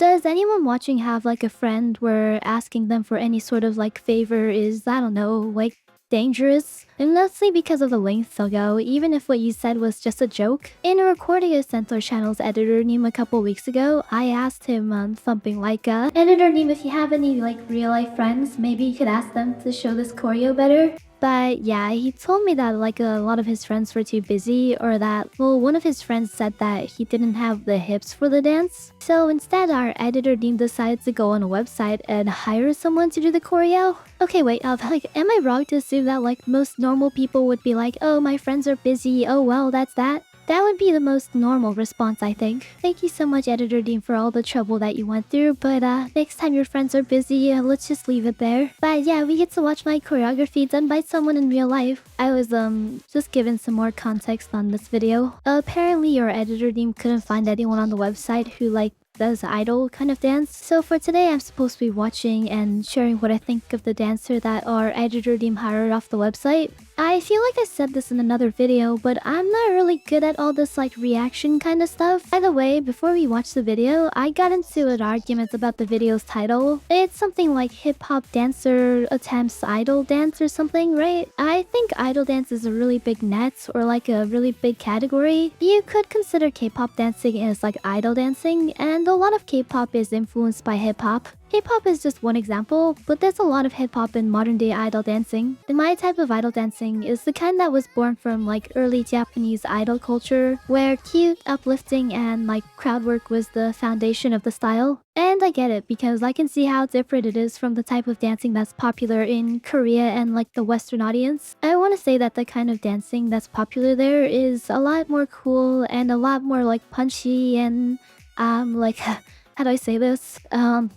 Does anyone watching have like a friend where asking them for any sort of like favor is, I don't know, like dangerous? And mostly because of the length ago, even if what you said was just a joke. In a recording I sent our channel's editor Neem a couple weeks ago, I asked him something like, Editor Neem, if you have any like real life friends, maybe you could ask them to show this choreo better. But yeah, he told me that like a lot of his friends were too busy, or that, well, one of his friends said that he didn't have the hips for the dance. So instead, our editor Dean decided to go on a website and hire someone to do the choreo. Okay, wait, like, am I wrong to assume that like most normal people would be like, oh, my friends are busy, oh well, that's that? That would be the most normal response, I think. Thank you so much, Editor Dean, for all the trouble that you went through, but next time your friends are busy, let's just leave it there. But yeah, we get to watch my choreography done by someone in real life. I was just given some more context on this video. Apparently your Editor Dean couldn't find anyone on the website who like does idol kind of dance. So for today, I'm supposed to be watching and sharing what I think of the dancer that our editor team hired off the website. I feel like I said this in another video, but I'm not really good at all this like reaction kind of stuff. By the way, before we watch the video, I got into an argument about the video's title. It's something like hip-hop dancer attempts idol dance or something, right? I think idol dance is a really big net, or like a really big category. You could consider K-pop dancing as like idol dancing, and a lot of K-pop is influenced by hip-hop. K-pop is just one example, but there's a lot of hip-hop in modern-day idol dancing. And my type of idol dancing is the kind that was born from like early Japanese idol culture, where cute, uplifting, and like crowd work was the foundation of the style. And I get it, because I can see how different it is from the type of dancing that's popular in Korea and like the Western audience. I want to say that the kind of dancing that's popular there is a lot more cool and a lot more like punchy and like how do I say this?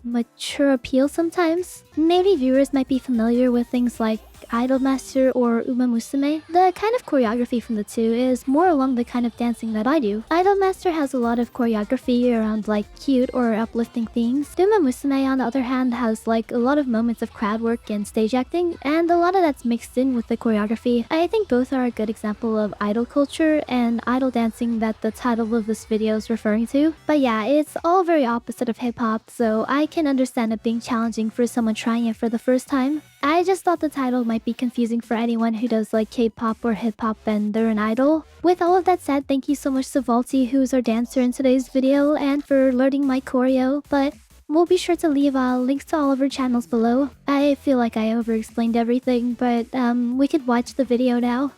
Mature appeal sometimes. Maybe viewers might be familiar with things like Idolmaster or Uma Musume. The kind of choreography from the two is more along the kind of dancing that I do. Idolmaster has a lot of choreography around like cute or uplifting themes. Uma Musume, on the other hand, has like a lot of moments of crowd work and stage acting, and a lot of that's mixed in with the choreography. I think both are a good example of idol culture and idol dancing that the title of this video is referring to. But yeah, it's all very opposite of hip-hop, so I can understand it being challenging for someone trying it for the first time. I just thought the title might be confusing for anyone who does like K-pop or hip-hop and they're an idol. With all of that said, thank you so much to Vaulty, who's our dancer in today's video, and for learning my choreo, but we'll be sure to leave links to all of our channels below. I feel like I over-explained everything, but we could watch the video now.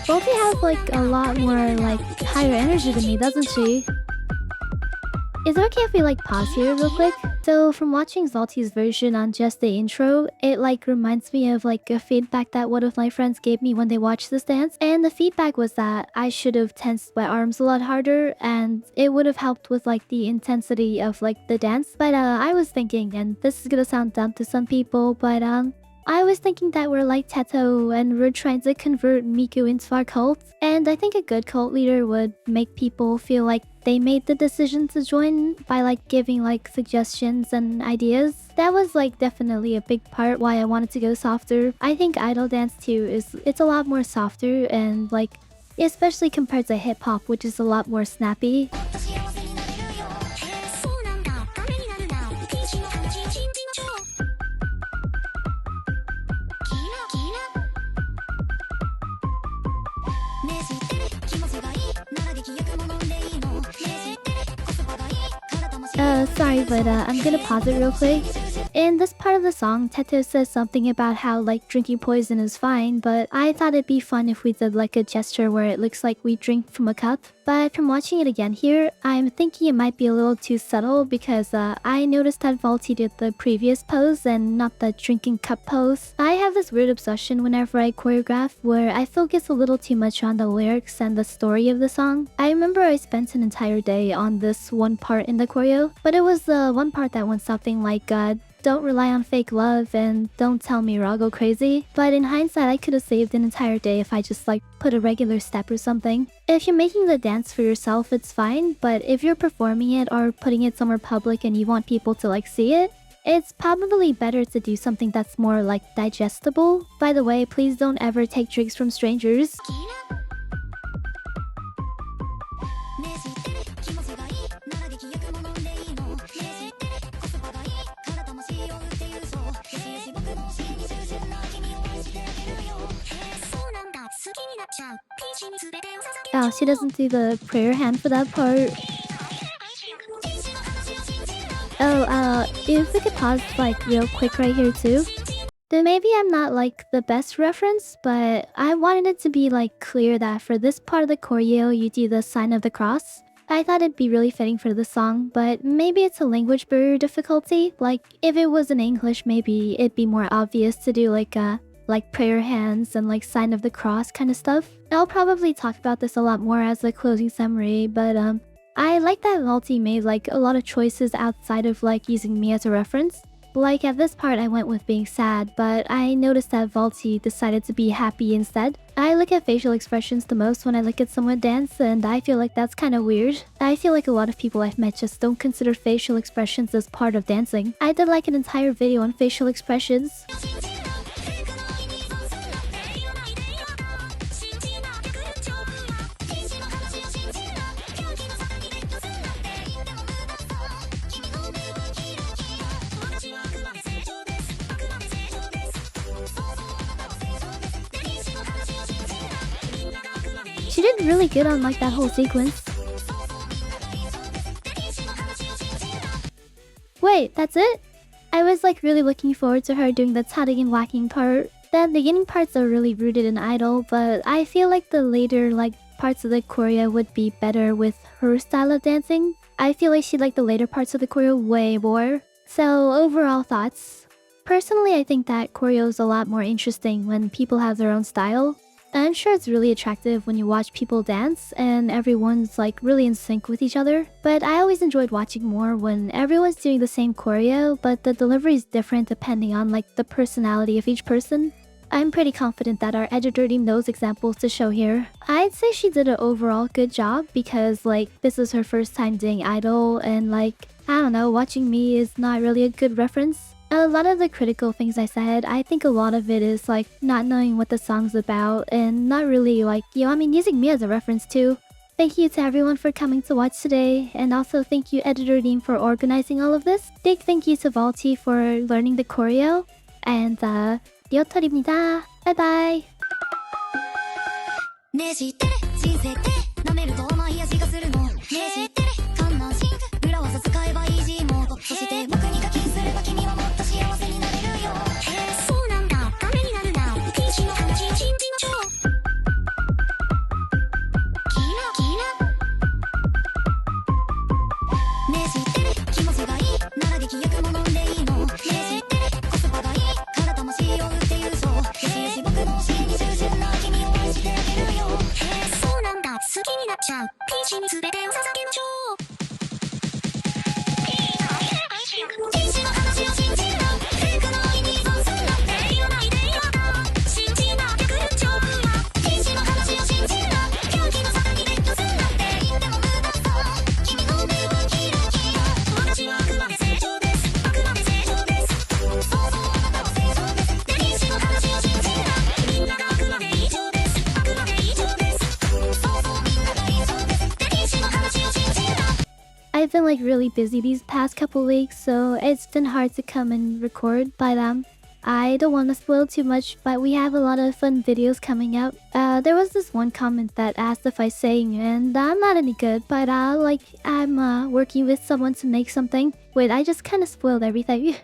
Vaulty has like a lot more like higher energy than me, doesn't she? Is it okay if we like pause here real quick? So from watching Zalty's version on just the intro, it like reminds me of like a feedback that one of my friends gave me when they watched this dance. And the feedback was that I should have tensed my arms a lot harder, and it would have helped with like the intensity of like the dance. But I was thinking, and this is gonna sound dumb to some people, but I was thinking that we're like Teto and we're trying to convert Miku into our cult. And I think a good cult leader would make people feel like they made the decision to join by like giving like suggestions and ideas. That was like definitely a big part why I wanted to go softer. I think idol dance too it's a lot more softer, and like especially compared to hip hop, which is a lot more snappy. Sorry, but I'm gonna pause it real quick. In this part of the song, Teto says something about how like drinking poison is fine, but I thought it'd be fun if we did like a gesture where it looks like we drink from a cup. But from watching it again here, I'm thinking it might be a little too subtle because I noticed that Vaulty did the previous pose and not the drinking cup pose. I have this weird obsession whenever I choreograph where I focus a little too much on the lyrics and the story of the song. I remember I spent an entire day on this one part in the choreo, but it was the one part that went something like don't rely on fake love and don't tell me or I'll go crazy. But in hindsight, I could have saved an entire day if I just put a regular step or something. If you're making the dance for yourself, it's fine, but if you're performing it or putting it somewhere public and you want people to see it, it's probably better to do something that's more digestible. By the way, please don't ever take drinks from strangers. Oh, she doesn't do the prayer hand for that part. Oh, if we could pause real quick right here too. Then maybe I'm not the best reference, but I wanted it to be clear that for this part of the choreo you do the sign of the cross. I thought it'd be really fitting for the song, but maybe it's a language barrier difficulty. If it was in English, maybe it'd be more obvious to do prayer hands and sign of the cross kind of stuff. I'll probably talk about this a lot more as a closing summary, but I like that Vaulty made a lot of choices outside of using me as a reference. At this part I went with being sad, but I noticed that Vaulty decided to be happy instead. I look at facial expressions the most when I look at someone dance, and I feel that's kind of weird. I feel a lot of people I've met just don't consider facial expressions as part of dancing. I did an entire video on facial expressions. She did really good on that whole sequence. Wait, that's it? I was really looking forward to her doing the tutting and whacking part. The beginning parts are really rooted in idol, but I feel the later parts of the choreo would be better with her style of dancing. I feel she liked the later parts of the choreo way more. So overall thoughts. Personally, I think that choreo is a lot more interesting when people have their own style. I'm sure it's really attractive when you watch people dance and everyone's really in sync with each other. But I always enjoyed watching more when everyone's doing the same choreo, but the delivery is different depending on the personality of each person. I'm pretty confident that our editor team knows examples to show here. I'd say she did an overall good job because this is her first time doing idol and I don't know, watching me is not really a good reference. A lot of the critical things I said, I think a lot of it is not knowing what the song's about and not really using me as a reference too. Thank you to everyone for coming to watch today, and also thank you editor team for organizing all of this. Big thank you to Vaulty for learning the choreo, and Yeotori입니다. Bye bye. I've been really busy these past couple weeks, so it's been hard to come and record, but I don't want to spoil too much, but we have a lot of fun videos coming out. There was this one comment that asked if I sang, and I'm not any good, but I'm working with someone to make something. Wait, I just kind of spoiled everything.